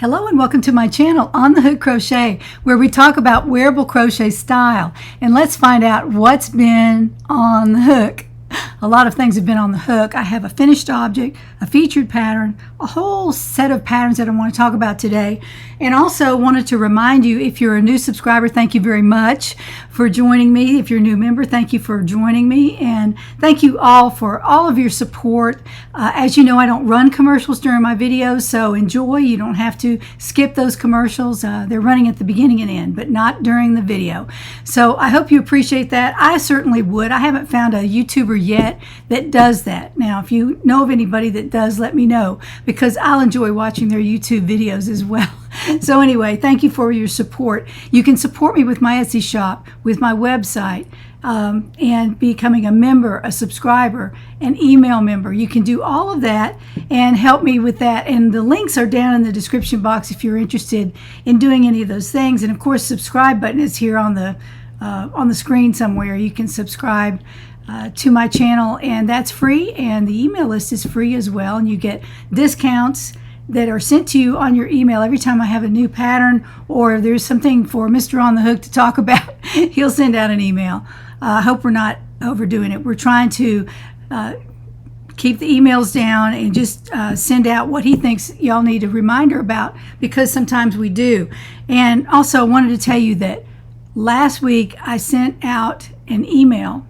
Hello and welcome to my channel, On the Hook Crochet, where we talk about wearable crochet style. And let's find out what's been on the hook. A lot of things have been on the hook. I have a finished object, a featured pattern, a whole set of patterns that I want to talk about today. And also wanted to remind you, if you're a new subscriber, thank you very much for joining me. If you're a new member, thank you for joining me. And thank you all for all of your support. As you know, I don't run commercials during my videos, so enjoy. You don't have to skip those commercials. They're running at the beginning and end, but not during the video. So I hope you appreciate that. I certainly would. I haven't found a YouTuber yet that does that. Now, if you know of anybody that does, let me know, because I'll enjoy watching their YouTube videos as well. So anyway, thank you for your support. You can support me with my Etsy shop, with my website, and becoming a member, a subscriber, an email member. You can do all of that and help me with that. And the links are down in the description box if you're interested in doing any of those things. And of course, subscribe button is here on the screen somewhere. You can subscribe to my channel, and that's free, and the email list is free as well, and you get discounts that are sent to you on your email every time I have a new pattern, or there's something for Mr. On the Hook to talk about. He'll send out an email. I hope we're not overdoing it. We're trying to keep the emails down and just send out what he thinks y'all need a reminder about, because sometimes we do. And also I wanted to tell you that last week I sent out an email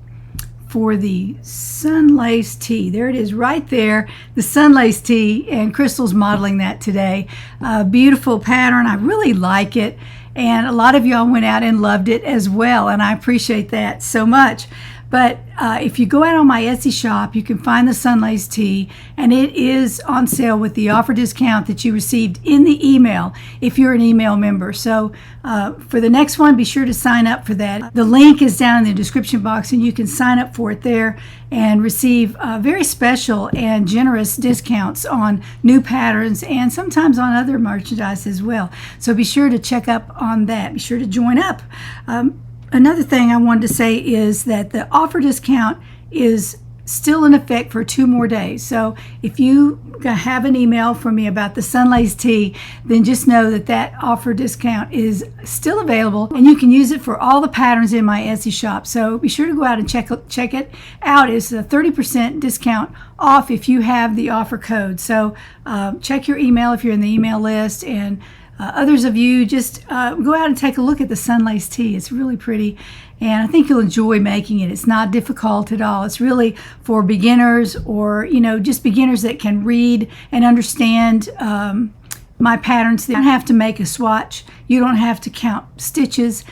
for the Sunlace Tee. There it is right there, the Sunlace Tee, and Crystal's modeling that today. Beautiful pattern. I really like it, and a lot of y'all went out and loved it as well, and I appreciate that so much. But if you go out on my Etsy shop, you can find the Sunlace Tee, and it is on sale with the offer discount that you received in the email if you're an email member. So for the next one, be sure to sign up for that. The link is down in the description box, and you can sign up for it there and receive very special and generous discounts on new patterns and sometimes on other merchandise as well. So be sure to check up on that. Be sure to join up. Another thing I wanted to say is that the offer discount is still in effect for 2 more days. So if you have an email from me about the Sunlace Tee, then just know that that offer discount is still available, and you can use it for all the patterns in my Etsy shop. So be sure to go out and check it out. It's a 30% discount off if you have the offer code. So check your email if you're in the email list, and others of you, just go out and take a look at the Sunlace Tee. It's really pretty, and I think you'll enjoy making it. It's not difficult at all. It's really for beginners, or just beginners that can read and understand my patterns. You don't have to make a swatch. You don't have to count stitches,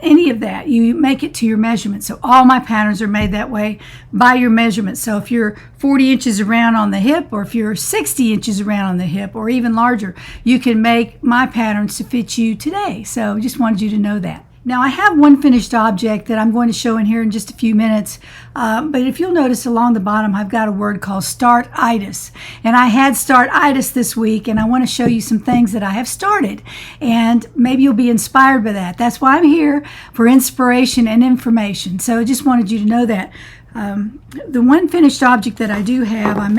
any of that. You make it to your measurement. So all my patterns are made that way by your measurement. So if you're 40 inches around on the hip, or if you're 60 inches around on the hip, or even larger, you can make my patterns to fit you today. So just wanted you to know that. Now I have one finished object that I'm going to show in here in just a few minutes, but if you'll notice along the bottom, I've got a word called startitis, and I had startitis this week, and I want to show you some things that I have started, and maybe you'll be inspired by that. That's why I'm here, for inspiration and information. So I just wanted you to know that. The one finished object that I do have, I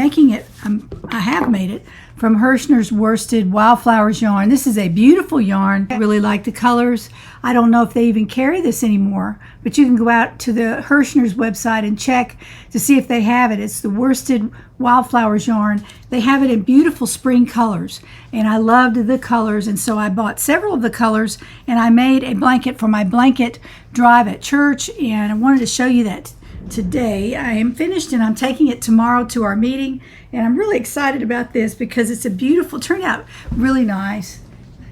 have made it from Hirschner's Worsted Wildflowers yarn. This is a beautiful yarn. I really like the colors. I don't know if they even carry this anymore, but you can go out to the Hirschner's website and check to see if they have it. It's the Worsted Wildflowers yarn. They have it in beautiful spring colors, and I loved the colors, and so I bought several of the colors, and I made a blanket for my blanket drive at church, and I wanted to show you that today. I am finished, and I'm taking it tomorrow to our meeting, and I'm really excited about this because it's a beautiful, turned out really nice.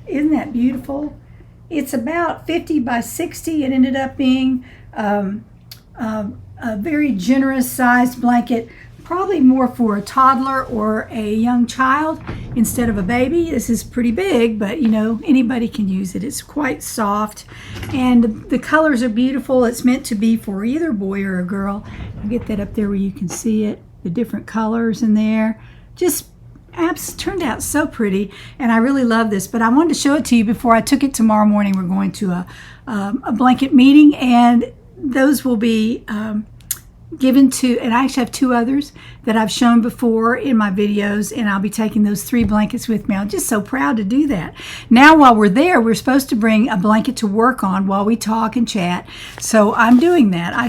Isn't that beautiful? It's about 50 by 60. It ended up being a very generous sized blanket, probably more for a toddler or a young child instead of a baby. This is pretty big, but anybody can use it. It's quite soft, and the colors are beautiful. It's meant to be for either boy or a girl. I'll get that up there where you can see it, the different colors in there. Just turned out so pretty, and I really love this, but I wanted to show it to you before I took it tomorrow morning. We're going to a blanket meeting, and those will be given to, and I actually have 2 others that I've shown before in my videos, and I'll be taking those 3 blankets with me. I'm just so proud to do that. Now while we're there, we're supposed to bring a blanket to work on while we talk and chat, so I'm doing that. I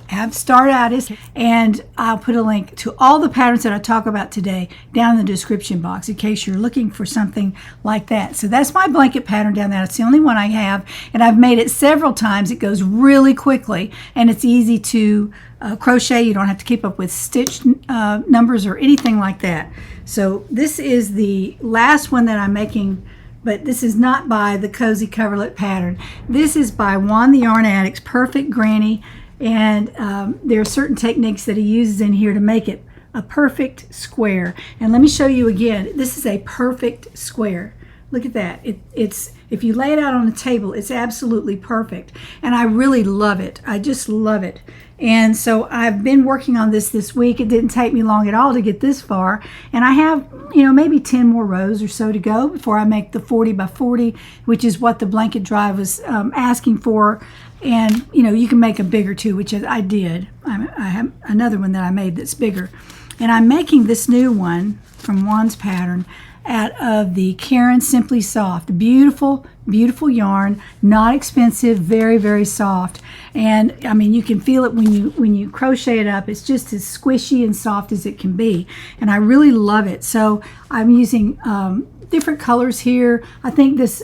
have started, and I'll put a link to all the patterns that I talk about today down in the description box in case you're looking for something like that. So that's my blanket pattern down there. It's the only one I have, and I've made it several times. It goes really quickly, and it's easy to crochet. You don't have to keep up with stitch numbers or anything like that. So this is the last one that I'm making, but this is not by the Cozy Coverlet pattern. This is by Juan the Yarn Addict's Perfect Granny, and there are certain techniques that he uses in here to make it a perfect square. And let me show you again. This is a perfect square. Look at that. It's if you lay it out on the table, it's absolutely perfect, and I really love it. I just love it. And so I've been working on this week. It didn't take me long at all to get this far, and I have, maybe 10 more rows or so to go before I make the 40 by 40, which is what the blanket drive was asking for. And you can make a bigger too, which I did. I have another one that I made that's bigger, and I'm making this new one from Juan's pattern out of the Karen Simply Soft. Beautiful, beautiful yarn, not expensive, very, very soft. And I mean, you can feel it when you crochet it up. It's just as squishy and soft as it can be, and I really love it. So I'm using different colors here. I think this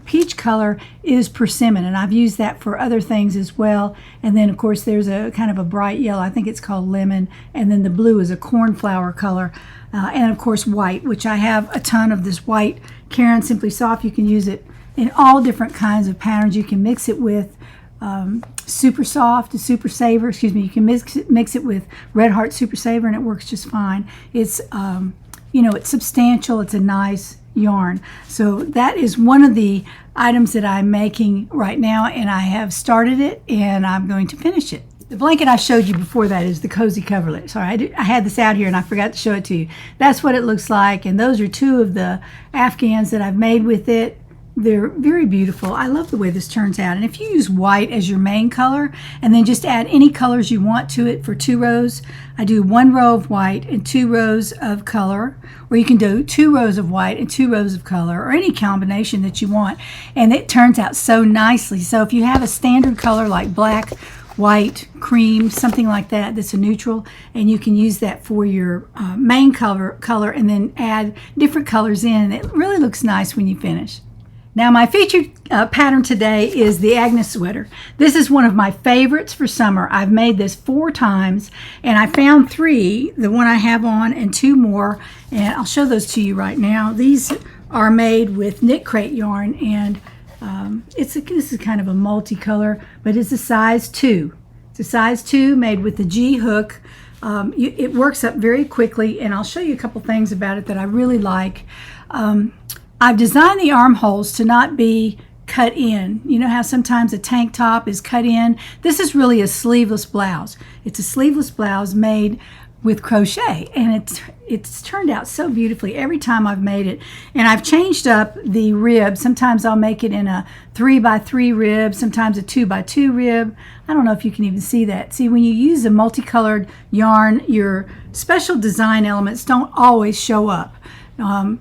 peach color is persimmon, and I've used that for other things as well. And then of course there's a kind of a bright yellow, I think it's called lemon, and then the blue is a cornflower color. And of course white, which I have a ton of this white Karen Simply Soft. You can use it in all different kinds of patterns. You can mix it with Super Soft, Super Saver, excuse me. You can mix it with Red Heart Super Saver, and it works just fine. It's it's substantial. It's a nice yarn. So that is one of the items that I'm making right now, and I have started it, and I'm going to finish it. The blanket I showed you before that is the Cozy Coverlet. Sorry, I had this out here and I forgot to show it to you. That's what it looks like, and those are 2 of the Afghans that I've made with it. They're very beautiful. I love the way this turns out. And if you use white as your main color and then just add any colors you want to it for 2 rows, I do 1 row of white and 2 rows of color, or you can do 2 rows of white and 2 rows of color, or any combination that you want, and it turns out so nicely. So if you have a standard color like black, white, cream, something like that, that's a neutral, and you can use that for your main color and then add different colors in, and it really looks nice when you finish. Now my featured pattern today is the Agnes sweater. This is one of my favorites for summer. I've made this 4 times, and I found 3, the one I have on and 2 more, and I'll show those to you right now. These are made with Knit Crate yarn, and this is kind of a multicolor, but it's a size 2. It's a size 2 made with the G hook. It works up very quickly, and I'll show you a couple things about it that I really like. I've designed the armholes to not be cut in. You know how sometimes a tank top is cut in? This is really a sleeveless blouse. It's a sleeveless blouse made with crochet, and it's turned out so beautifully every time I've made it. And I've changed up the rib. Sometimes I'll make it in a 3 by 3 rib, sometimes a 2 by 2 rib. I don't know if you can even see that. See, when you use a multicolored yarn, your special design elements don't always show up.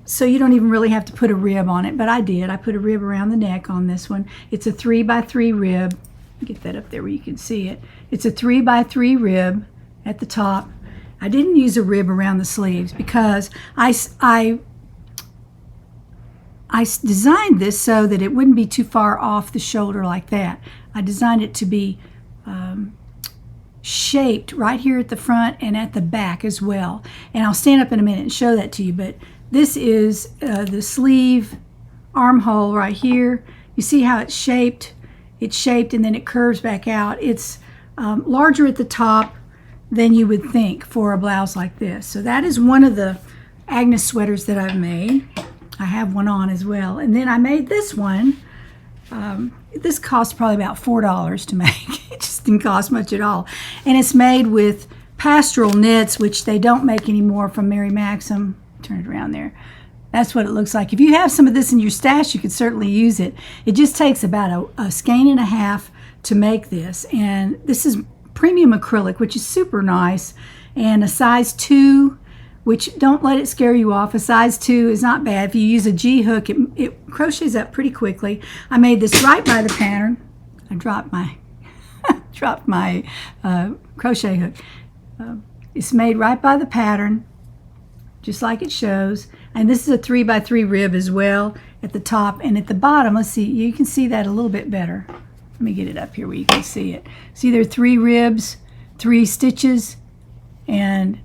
So you don't even really have to put a rib on it, but I did. I put a rib around the neck on this one. It's a 3 by 3 rib. Get that up there where you can see it. It's a 3 by 3 rib at the top. I didn't use a rib around the sleeves because I designed this so that it wouldn't be too far off the shoulder like that. I designed it to be shaped right here at the front and at the back as well. And I'll stand up in a minute and show that to you, but this is the sleeve armhole right here. You see how it's shaped? It's shaped and then it curves back out. It's larger at the top than you would think for a blouse like this. So that is one of the Agnes sweaters that I've made. I have one on as well. And then I made this one. This cost probably about $4 to make. It just didn't cost much at all. And it's made with pastoral knits, which they don't make anymore from Mary Maxim. Turn it around there. That's what it looks like. If you have some of this in your stash, you could certainly use it. It just takes about a skein and a half to make this. And this is premium acrylic, which is super nice, and a size 2, which don't let it scare you off. A size 2 is not bad. If you use a G hook, it crochets up pretty quickly. I made this right by the pattern. I dropped my crochet hook. It's made right by the pattern, just like it shows. And this is a 3x3 rib as well at the top and at the bottom. Let's see, you can see that a little bit better. Let me get it up here where you can see it. See, there are 3 ribs, 3 stitches, and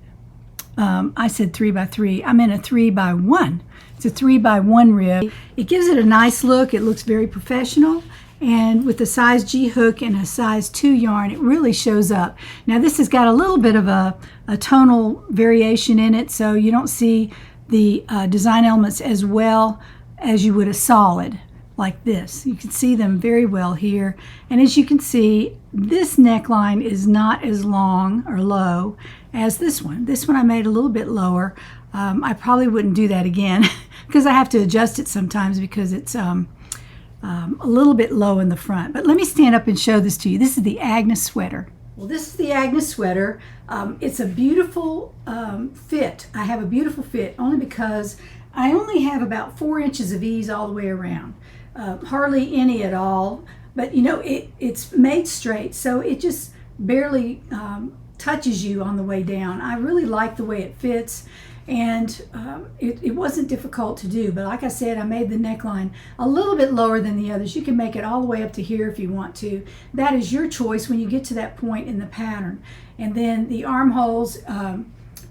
I said 3x3. I meant a 3x1. It's a 3x1 rib. It gives it a nice look. It looks very professional. And with a size G hook and a size 2 yarn, it really shows up. Now this has got a little bit of a tonal variation in it, so you don't see the design elements as well as you would a solid like this. You can see them very well here. And as you can see, this neckline is not as long or low as this one. This one I made a little bit lower. I probably wouldn't do that again because I have to adjust it sometimes because it's a little bit low in the front. But let me stand up and show this to you. This is the Agnes sweater. Well, this is the Agnes sweater. It's a beautiful fit. I have a beautiful fit only because I only have about 4 inches of ease all the way around. Hardly any at all, but you know, it's made straight, so it just barely touches you on the way down. I really like the way it fits, and it wasn't difficult to do, but like I said, I made the neckline a little bit lower than the others. You can make it all the way up to here if you want to. That is your choice when you get to that point in the pattern. And then the armholes,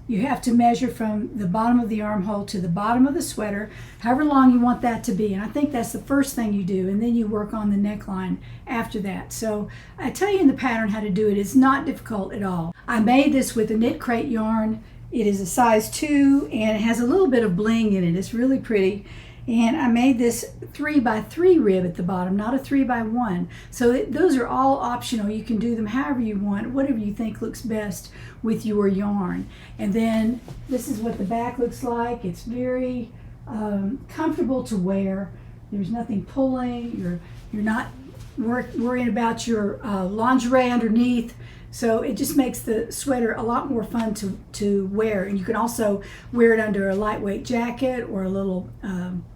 you have to measure from the bottom of the armhole to the bottom of the sweater, however long you want that to be. And I think that's the first thing you do, and then you work on the neckline after that. So I tell you in the pattern how to do it. It's not difficult at all. I made this with a knit crate yarn. It is a size 2 and it has a little bit of bling in it. It's really pretty. And I made this 3x3 rib at the bottom, not a 3x1. So those are all optional. You can do them however you want, whatever you think looks best with your yarn. And then this is what the back looks like. It's very comfortable to wear. There's nothing pulling. You're not worrying about your lingerie underneath. So it just makes the sweater a lot more fun to wear. And you can also wear it under a lightweight jacket or a little,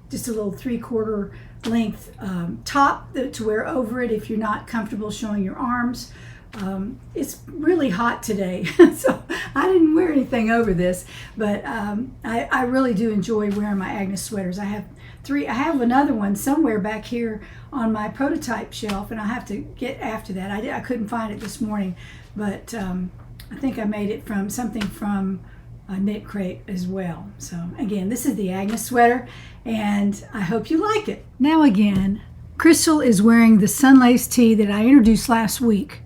just a little 3/4 length top to wear over it if you're not comfortable showing your arms. It's really hot today, so I didn't wear anything over this, but I really do enjoy wearing my Agnes sweaters. I have 3. I have another one somewhere back here on my prototype shelf, and I have to get after that. I couldn't find it this morning, but I think I made it from something from a knit crate as well. So again, this is the Agnes sweater, and I hope you like it. Now again, Crystal is wearing the Sunlace Tee that I introduced last week.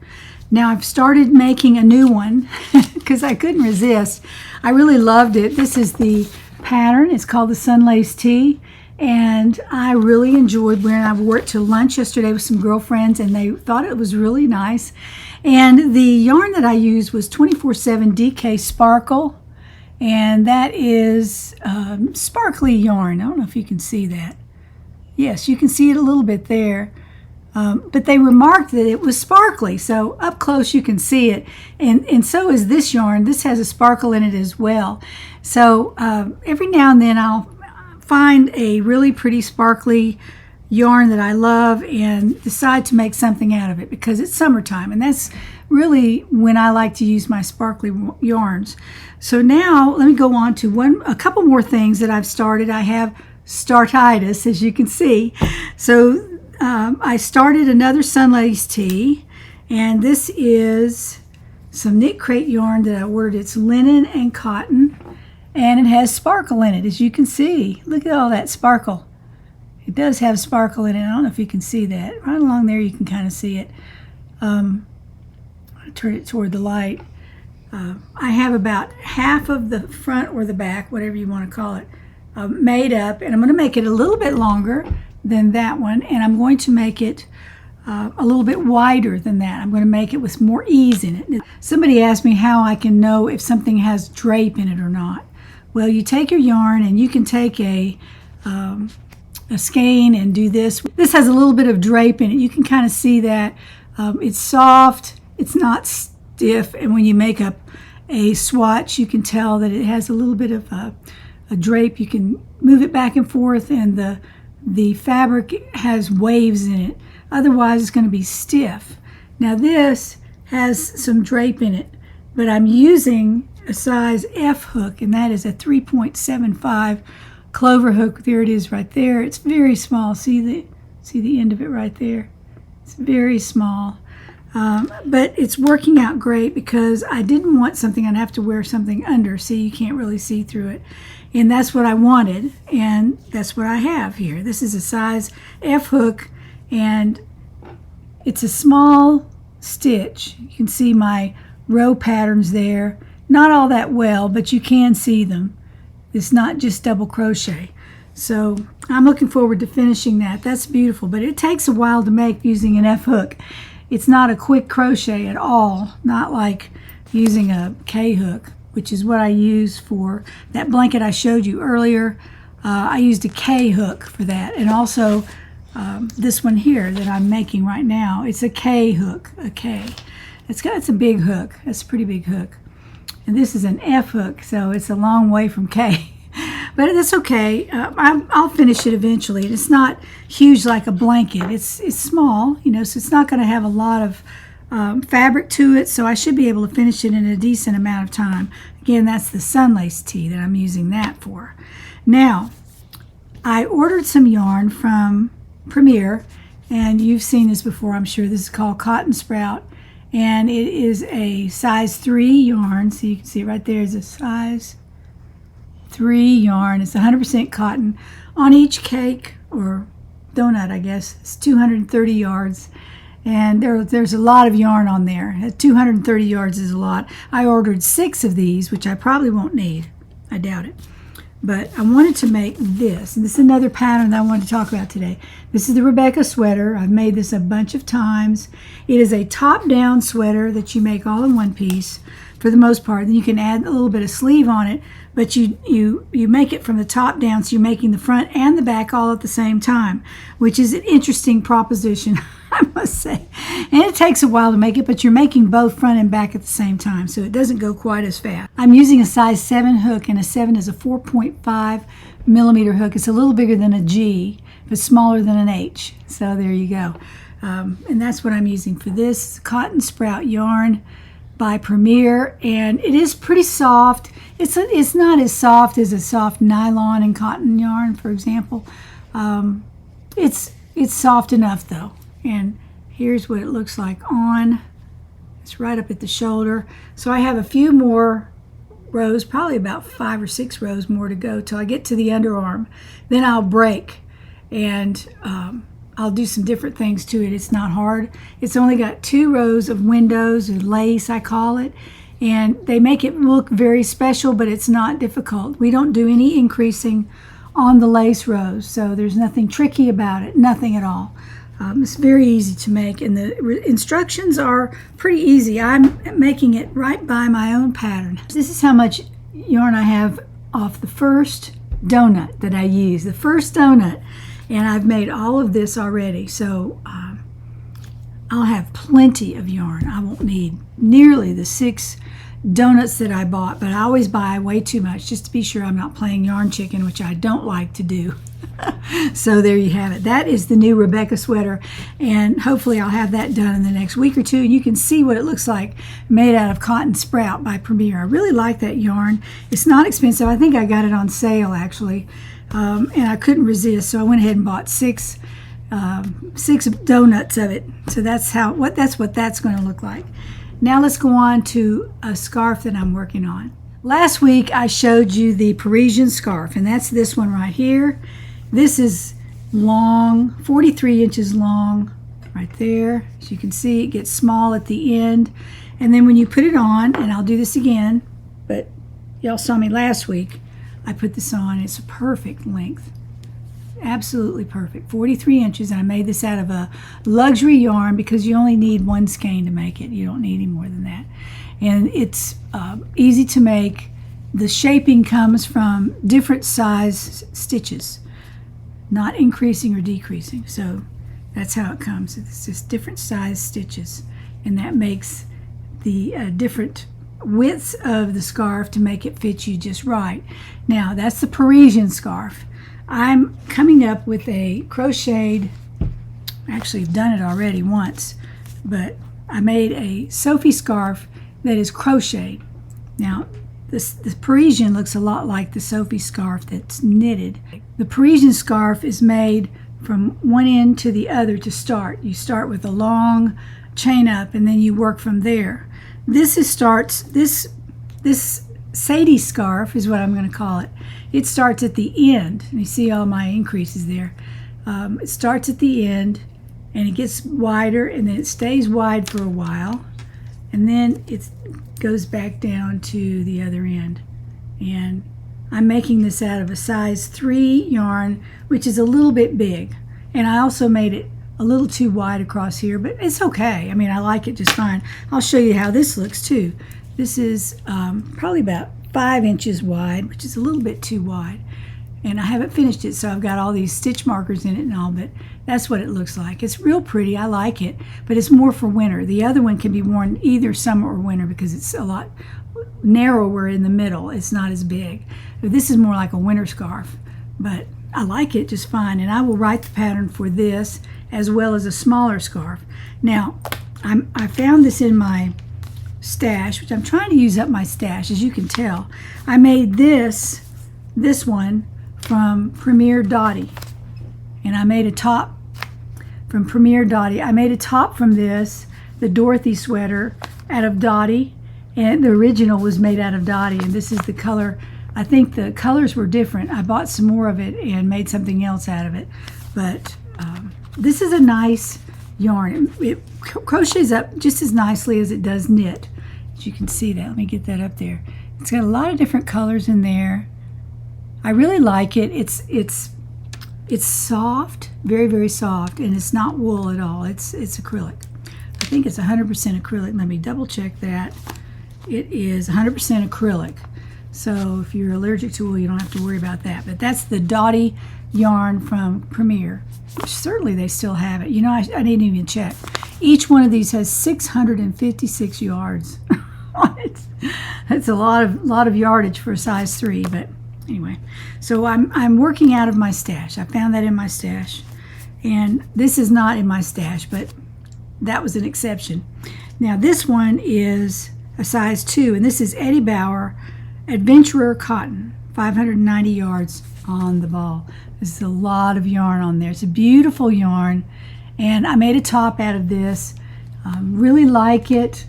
Now I've started making a new one because I couldn't resist. I really loved it. This is the pattern. It's called the Sunlace Tee, and I really enjoyed wearing it. I wore it to lunch yesterday with some girlfriends, and they thought it was really nice. And the yarn that I used was 24/7 DK Sparkle, and that is sparkly yarn. I don't know if you can see that. Yes, you can see it a little bit there. But they remarked that it was sparkly, so up close you can see it. And so is this yarn. This has a sparkle in it as well. So every now and then I'll find a really pretty sparkly yarn that I love and decide to make something out of it because it's summertime, and that's really when I like to use my sparkly yarns. So now let me go on to a couple more things that I've started. I have startitis, as you can see. So I started another Sunlace Tee, and this is some knit crate yarn that I ordered. It's linen and cotton, and it has sparkle in it, as you can see. Look at all that sparkle. It does have sparkle in it. I don't know if you can see that. Right along there you can kind of see it. I'll turn it toward the light. I have about half of the front or the back, whatever you want to call it, made up, and I'm going to make it a little bit longer than that one, and I'm going to make it a little bit wider than that. I'm going to make it with more ease in it. Somebody asked me how I can know if something has drape in it or not. Well, you take your yarn and you can take a skein and do this. This has a little bit of drape in it. You can kind of see that. It's soft. It's not stiff, and when you make up a swatch, you can tell that it has a little bit of a drape. You can move it back and forth, and the fabric has waves in it. Otherwise, it's going to be stiff. Now this has some drape in it, but I'm using a size F hook, and that is a 3.75 clover hook. There it is right there. It's very small. See the end of it right there? It's very small. But it's working out great because I didn't want something I'd have to wear something under. See, you can't really see through it. And that's what I wanted, and that's what I have here. This is a size F hook, and it's a small stitch. You can see my row patterns there. Not all that well, but you can see them. It's not just double crochet. So I'm looking forward to finishing that. That's beautiful, but it takes a while to make using an F hook. It's not a quick crochet at all, not like using a K hook, which is what I use for that blanket I showed you earlier. I used a K hook for that, and also this one here that I'm making right now, it's a K hook, a K. It's a big hook. That's a pretty big hook. And this is an F hook, so it's a long way from K. But that's okay. I'll finish it eventually. It's not huge like a blanket. It's small, you know, so it's not going to have a lot of fabric to it, so I should be able to finish it in a decent amount of time. Again, that's the Sunlace Tee that I'm using that for. Now, I ordered some yarn from Premier, and you've seen this before, I'm sure. This is called Cotton Sprout, and it is a size 3 yarn. So you can see it right there is a size 3 yarn. It's 100% cotton. On each cake or donut, I guess, it's 230 yards. And there's a lot of yarn on there. 230 yards is a lot. I ordered 6 of these, which I probably won't need. I doubt it. But I wanted to make this. And this is another pattern that I wanted to talk about today. This is the Rebecca sweater. I've made this a bunch of times. It is a top-down sweater that you make all in one piece for the most part. Then you can add a little bit of sleeve on it. But you make it from the top down, so you're making the front and the back all at the same time, which is an interesting proposition, I must say. And it takes a while to make it, but you're making both front and back at the same time, so it doesn't go quite as fast. I'm using a size 7 hook, and a 7 is a 4.5 millimeter hook. It's a little bigger than a G, but smaller than an H. So there you go. And that's what I'm using for this Cotton Sprout yarn by Premier, and it is pretty soft. It's not as soft as a soft nylon and cotton yarn, for example. It's soft enough though. And here's what it looks like on. It's right up at the shoulder. So I have a few more rows, probably about 5 or 6 rows more to go till I get to the underarm. Then I'll break, and I'll do some different things to it. It's not hard. It's only got 2 rows of windows, or lace I call it, and they make it look very special, but it's not difficult. We don't do any increasing on the lace rows, so there's nothing tricky about it, nothing at all. It's very easy to make, and the instructions are pretty easy. I'm making it right by my own pattern. This is how much yarn I have off the first donut that I use, the first donut. And I've made all of this already, so I'll have plenty of yarn. I won't need nearly the 6 donuts that I bought, but I always buy way too much just to be sure I'm not playing yarn chicken, which I don't like to do. So there you have it. That is the new Rebecca sweater, and hopefully I'll have that done in the next week or two, and you can see what it looks like made out of Cotton Sprout by Premier. I really like that yarn. It's not expensive. I think I got it on sale, actually. And I couldn't resist, so I went ahead and bought 6 donuts of it. So that's what that's going to look like. Now let's go on to a scarf that I'm working on. Last week I showed you the Parisian scarf, and that's this one right here. This is long, 43 inches long, right there. As you can see, it gets small at the end, and then when you put it on, and I'll do this again, but y'all saw me last week. I put this on. It's a perfect length. Absolutely perfect. 43 inches. And I made this out of a luxury yarn because you only need 1 skein to make it. You don't need any more than that. And it's easy to make. The shaping comes from different size stitches, not increasing or decreasing. So that's how it comes. It's just different size stitches. And that makes different widths of the scarf to make it fit you just right. Now that's the Parisian scarf. I'm coming up with a crocheted, actually I've done it already once, but I made a Sophie scarf that is crocheted. Now the Parisian looks a lot like the Sophie scarf that's knitted. The Parisian scarf is made from one end to the other to start. You start with a long chain up and then you work from there. This SADIE scarf is what I'm going to call it. It starts at the end, and you see all my increases there. It starts at the end, and it gets wider, and then it stays wide for a while, and then it goes back down to the other end. And I'm making this out of a size 3 yarn, which is a little bit big, and I also made it a little too wide across here, but it's okay. I mean, I like it just fine. I'll show you how this looks too. This is probably about 5 inches wide, which is a little bit too wide. And I haven't finished it, so I've got all these stitch markers in it and all, but that's what it looks like. It's real pretty. I like it, but it's more for winter. The other one can be worn either summer or winter because it's a lot narrower in the middle. It's not as big. This is more like a winter scarf, but I like it just fine. And I will write the pattern for this as well as a smaller scarf. Now, I found this in my stash, which I'm trying to use up my stash, as you can tell. I made this one from Premier Dottie, and I made a top from Premier Dottie. I made a top from this, the Dorothy sweater, out of Dottie, and the original was made out of Dottie, and this is the color. I think the colors were different. I bought some more of it and made something else out of it, but this is a nice yarn. It crochets up just as nicely as it does knit. As you can see that. Let me get that up there. It's got a lot of different colors in there. I really like it. It's soft, very, very soft, and it's not wool at all. It's acrylic. I think it's 100% acrylic. Let me double check that. It is 100% acrylic. So if you're allergic to wool, you don't have to worry about that. But that's the Dottie yarn from Premier. Certainly they still have it. You know, I didn't even check. Each one of these has 656 yards on it. That's a lot of yardage for a size 3, but anyway. So I'm working out of my stash. I found that in my stash. And this is not in my stash, but that was an exception. Now this one is a size 2, and this is Eddie Bauer Adventurer Cotton, 590 yards on the ball. There's a lot of yarn on there. It's a beautiful yarn, and I made a top out of this. Really like it,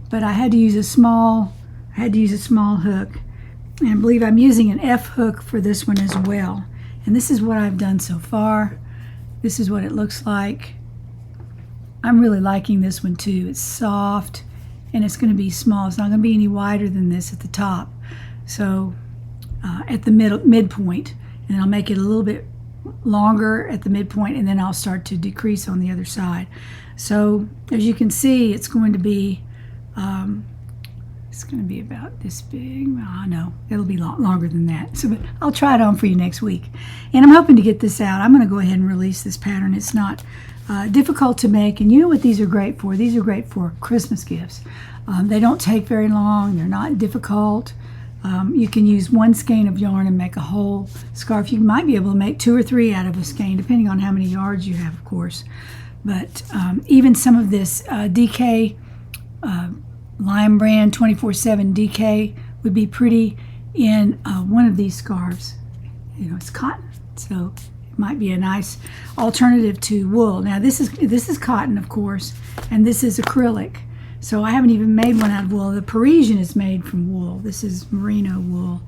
but I had to use a small hook, and I believe I'm using an F hook for this one as well. And this is what I've done so far. This is what it looks like. I'm really liking this one too. It's soft, and it's going to be small. It's not going to be any wider than this at the top. So at the midpoint, and I'll make it a little bit longer at the midpoint, and then I'll start to decrease on the other side. So as you can see, it's going to be about this big. Oh, no, it'll be longer than that. So but I'll try it on for you next week, and I'm hoping to get this out. I'm going to go ahead and release this pattern. It's not difficult to make, and you know what these are great for? These are great for Christmas gifts. They don't take very long. They're not difficult. You can use one skein of yarn and make a whole scarf. You might be able to make 2 or 3 out of a skein, depending on how many yards you have, of course. But even some of this DK Lime Brand 24/7 DK would be pretty in one of these scarves. You know, it's cotton, so it might be a nice alternative to wool. Now this is cotton, of course, and this is acrylic. So I haven't even made one out of wool. The Parisian is made from wool. This is merino wool,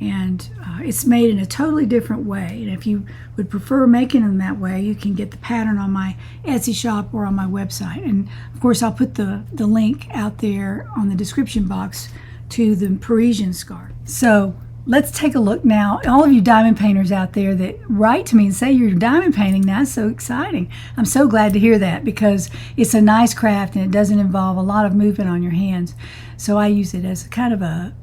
and it's made in a totally different way. And if you would prefer making them that way, you can get the pattern on my Etsy shop or on my website. And of course, I'll put the link out there on the description box to the Parisian scarf. So let's take a look now. All of you diamond painters out there that write to me and say you're diamond painting, that's so exciting. I'm so glad to hear that, because it's a nice craft and it doesn't involve a lot of movement on your hands. So I use it as kind of a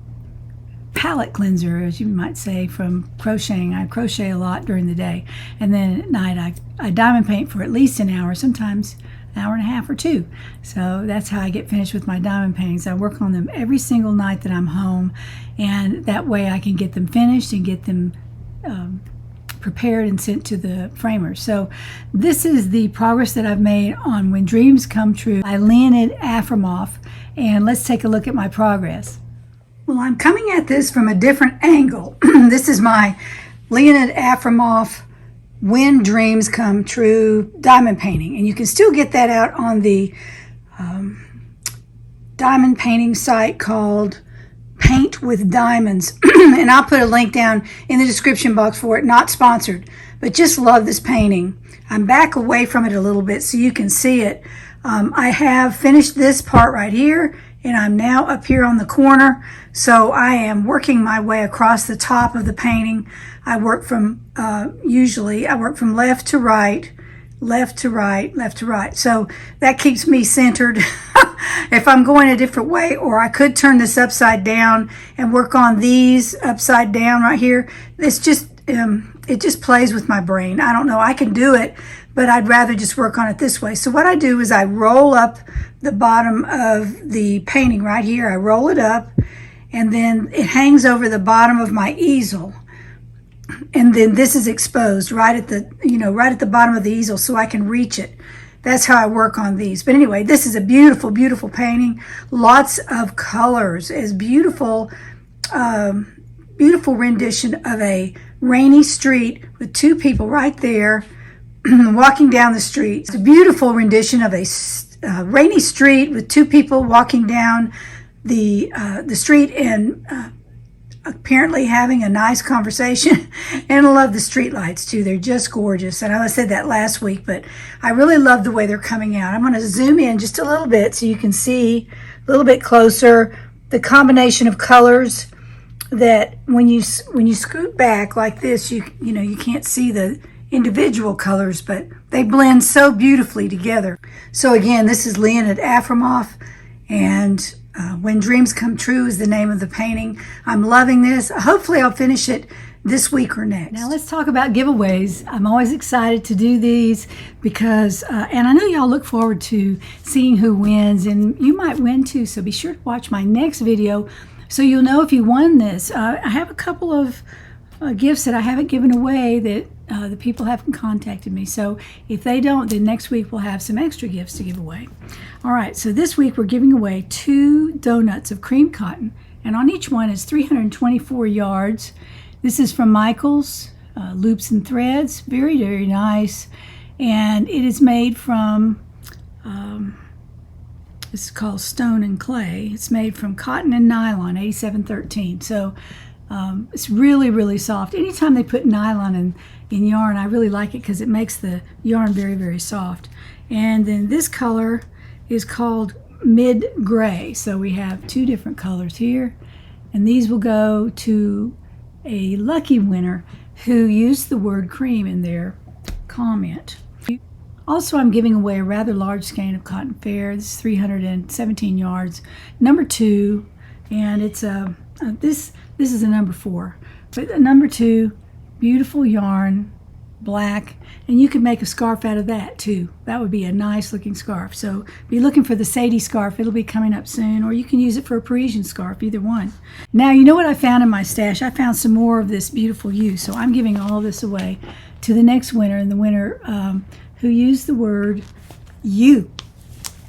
palette cleanser, as you might say, from crocheting. I crochet a lot during the day, and then at night I diamond paint for at least an hour, sometimes hour and a half or two. So that's how I get finished with my diamond paintings. I work on them every single night that I'm home, and that way I can get them finished and get them prepared and sent to the framers. So this is the progress that I've made on When Dreams Come True by Leonid Afremov, and let's take a look at my progress. Well, I'm coming at this from a different angle. This is my Leonid Afremov When Dreams Come True diamond painting, and you can still get that out on the diamond painting site called Paint with Diamonds, and I'll put a link down in the description box for it. Not sponsored, but just love this painting. I'm back away from it a little bit so you can see it. I have finished this part right here, and I'm now up here on the corner, so I am working my way across the top of the painting. I work from usually I work from left to right, left to right, left to right, so that keeps me centered. If I'm going a different way, or I could turn this upside down and work on these upside down right here. It's just it just plays with my brain. I don't know, I can do it, but I'd rather just work on it this way. So what I do is I roll up the bottom of the painting right here. I roll it up, and then it hangs over the bottom of my easel, and then this is exposed right at the right at the bottom of the easel, so I can reach it. That's how I work on these. But anyway, this is a beautiful, beautiful painting. Lots of colors. It's beautiful, beautiful rendition of a rainy street with two people right there walking down the street. It's a beautiful rendition of a rainy street with two people walking down the street and apparently having a nice conversation. And I love the street lights too. They're just gorgeous. I know I said that last week, but I really love the way they're coming out. I'm going to zoom in just a little bit so you can see a little bit closer the combination of colors that when you scoot back like this, you can't see the individual colors, but they blend so beautifully together. So again, this is Leonid Afremov, and When Dreams Come True is the name of the painting. I'm loving this. Hopefully I'll finish it this week or next. Now let's talk about giveaways. I'm always excited to do these because, and I know y'all look forward to seeing who wins, and you might win too, so be sure to watch my next video so you'll know if you won this. I have a couple of gifts that I haven't given away that the people haven't contacted me. So if they don't, then next week we'll have some extra gifts to give away. All right, so this week we're giving away 2 donuts of cream cotton, and on each one is 324 yards. This is from Michael's Loops and Threads. Very, very nice. And it is made from, this is called Stone and Clay. It's made from cotton and nylon, 8713. So it's really, really soft. Anytime they put nylon in yarn, I really like it because it makes the yarn very, very soft. And then this color is called Mid Gray. So we have 2 different colors here, and these will go to a lucky winner who used the word cream in their comment. Also, I'm giving away a rather large skein of cotton fair. This is 317 yards, number 2, and it's a this is a number 4, but a number 2, beautiful yarn, black, and you can make a scarf out of that too. That would be a nice looking scarf. So be looking for the SADIE scarf. It'll be coming up soon, or you can use it for a Parisian scarf, either one. Now, you know what I found in my stash? I found some more of this beautiful U, so I'm giving all of this away to the next winner, and the winner who used the word you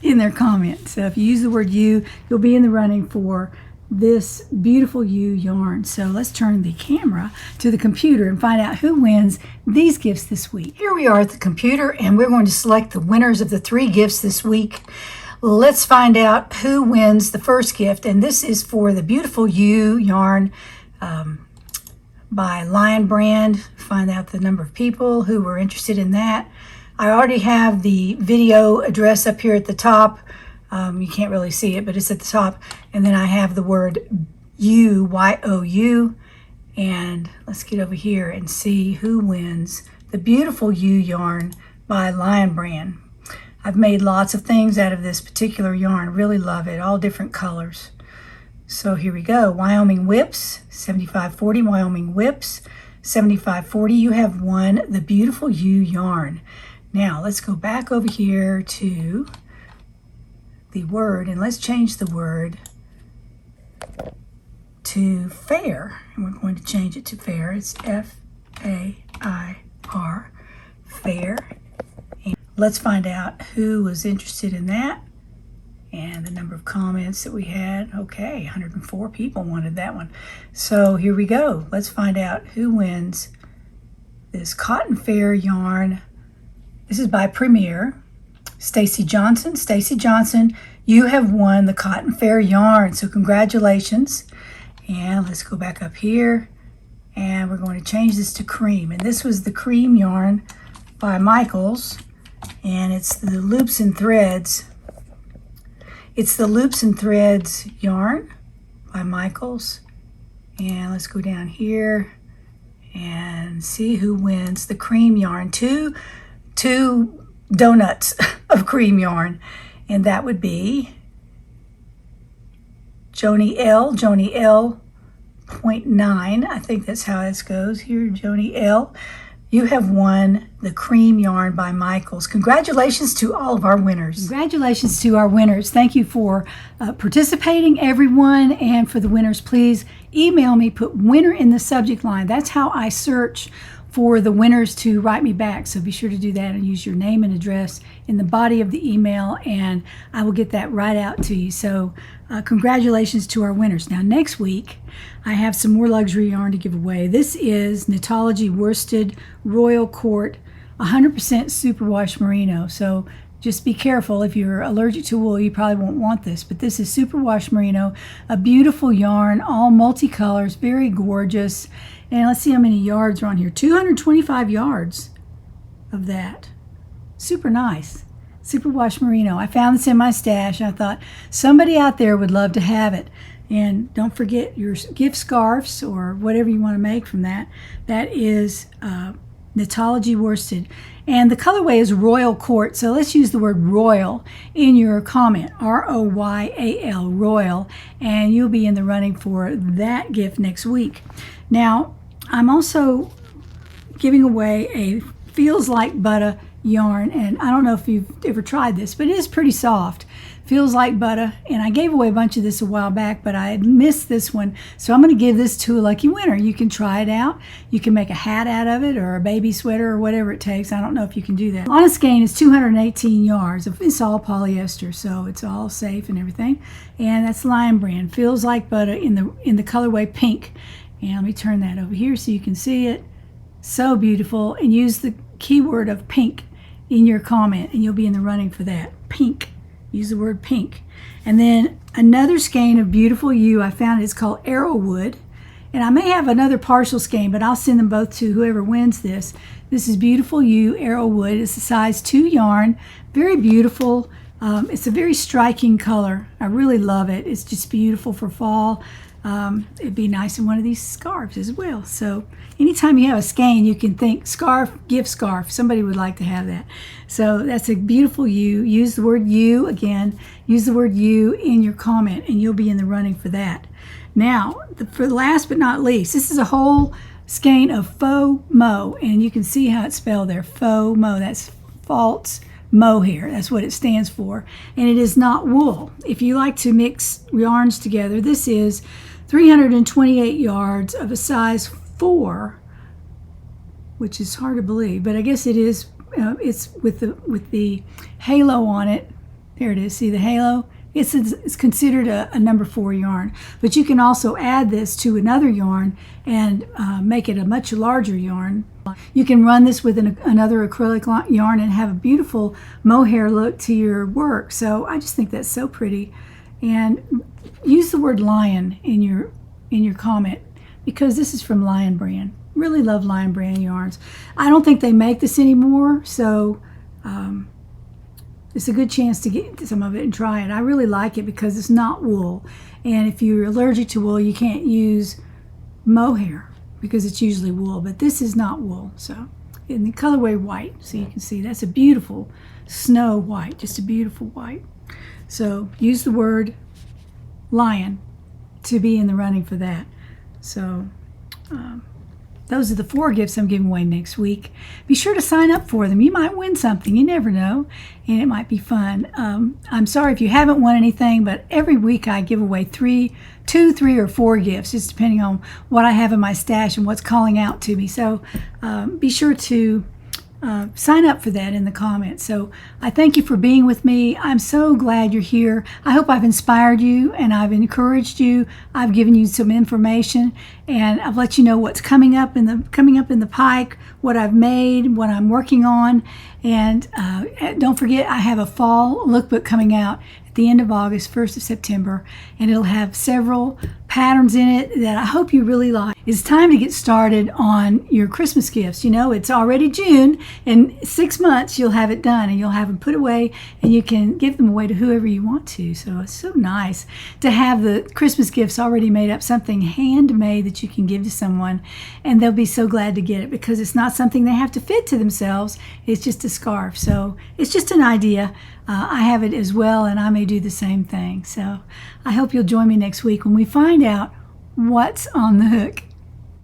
in their comment. So if you use the word you, you'll be in the running for this beautiful U yarn. So let's turn the camera to the computer and find out who wins these gifts this week. Here we are at the computer, and we're going to select the winners of the 3 gifts this week. Let's find out who wins the first gift, and this is for the beautiful U yarn by Lion Brand. Find out the number of people who were interested in that. I already have the video address up here at the top. You can't really see it, but it's at the top. And then I have the word U, Y-O-U. And let's get over here and see who wins the beautiful U yarn by Lion Brand. I've made lots of things out of this particular yarn. Really love it. All different colors. So here we go. Wyoming Whips, 7540. Wyoming Whips, 7540. You have won the beautiful U yarn. Now let's go back over here to the word, and let's change the word to fair. And we're going to change it to fair. It's F-A-I-R, fair. And let's find out who was interested in that and the number of comments that we had. Okay, 104 people wanted that one. So here we go. Let's find out who wins this Cotton Fair yarn. This is by Premier. Stacy Johnson. Stacy Johnson, you have won the Cotton Fair yarn. So congratulations. And let's go back up here. And we're going to change this to cream. And this was the cream yarn by Michaels. And it's the Loops and Threads. It's the Loops and Threads yarn by Michaels. And let's go down here and see who wins the cream yarn. Two donuts of cream yarn, and that would be Joni L. 0.9. I think that's how this goes here. Joni L. You have won the cream yarn by Michaels. Congratulations to all of our winners. Congratulations to our winners. Thank you for participating, everyone. And for the winners, please email me, put winner in the subject line. That's how I search for the winners to write me back. So be sure to do that and use your name and address in the body of the email, and I will get that right out to you. So congratulations to our winners. Now next week, I have some more luxury yarn to give away. This is Knitology Worsted Royal Court 100% Superwash Merino. So just be careful. If you're allergic to wool, you probably won't want this. But this is Superwash Merino, a beautiful yarn, all multicolors, very gorgeous. And let's see how many yards are on here. 225 yards of that. Super nice. Superwash Merino. I found this in my stash, and I thought somebody out there would love to have it. And don't forget your gift scarves or whatever you want to make from that. That is Knitology Worsted. And the colorway is Royal Court. So let's use the word royal in your comment. R-O-Y-A-L, royal. And you'll be in the running for that gift next week. Now, I'm also giving away a Feels Like Butter yarn. And I don't know if you've ever tried this, but it is pretty soft. Feels Like Butter, and I gave away a bunch of this a while back, but I missed this one, so I'm going to give this to a lucky winner. You can try it out. You can make a hat out of it or a baby sweater or whatever it takes. I don't know if you can do that. On a skein is 218 yards. It's all polyester, so it's all safe and everything. And that's Lion Brand. Feels Like Butter in the colorway pink. And let me turn that over here so you can see it. So beautiful. And use the keyword of pink in your comment, and you'll be in the running for that. Pink. Use the word pink. And then another skein of beautiful U I found. It's called Arrowwood. And I may have another partial skein, but I'll send them both to whoever wins this. This is beautiful U Arrowwood. It's a size 2 yarn. Very beautiful. It's a very striking color. I really love it. It's just beautiful for fall. It'd be nice in one of these scarves as well. So anytime you have a skein, you can think scarf, gift scarf. Somebody would like to have that. So that's a beautiful U. Use the word U again. Use the word U in your comment, and you'll be in the running for that. Now, for last but not least, this is a whole skein of faux mo, and you can see how it's spelled there. Faux mo. That's false mohair. That's what it stands for. And it is not wool. If you like to mix yarns together, this is 328 yards of a size 4, which is hard to believe, but I guess it is. It's with the halo on it. There it is. See the halo? It's considered a number 4 yarn, but you can also add this to another yarn and make it a much larger yarn. You can run this with another acrylic yarn and have a beautiful mohair look to your work. So I just think that's so pretty. And use the word lion in your comment, because this is from Lion Brand. Really love Lion Brand yarns. I don't think they make this anymore, so it's a good chance to get some of it and try it. I really like it because it's not wool. And if you're allergic to wool, you can't use mohair because it's usually wool, but this is not wool. So in the colorway white, so you can see that's a beautiful snow white, just a beautiful white. So use the word lion to be in the running for that. So Those are the 4 gifts I'm giving away next week. Be sure to sign up for them. You might win something. You never know, and it might be fun. I'm sorry if you haven't won anything, but every week I give away 2, 3, or 4 gifts, just depending on what I have in my stash and what's calling out to me. So be sure to sign up for that in the comments. So I thank you for being with me. I'm so glad you're here. I hope I've inspired you and I've encouraged you. I've given you some information and I've let you know what's coming up in the pike, what I've made, what I'm working on. And don't forget, I have a fall lookbook coming out at the end of August, 1st of September, and it'll have several patterns in it that I hope you really like. It's time to get started on your Christmas gifts. You know, it's already June. In 6 months, you'll have it done and you'll have them put away and you can give them away to whoever you want to. So it's so nice to have the Christmas gifts already made up, something handmade that you can give to someone, and they'll be so glad to get it because it's not something they have to fit to themselves. It's just a scarf. So it's just an idea. I have it as well, and I may do the same thing. So I hope you'll join me next week when we find out what's on the hook.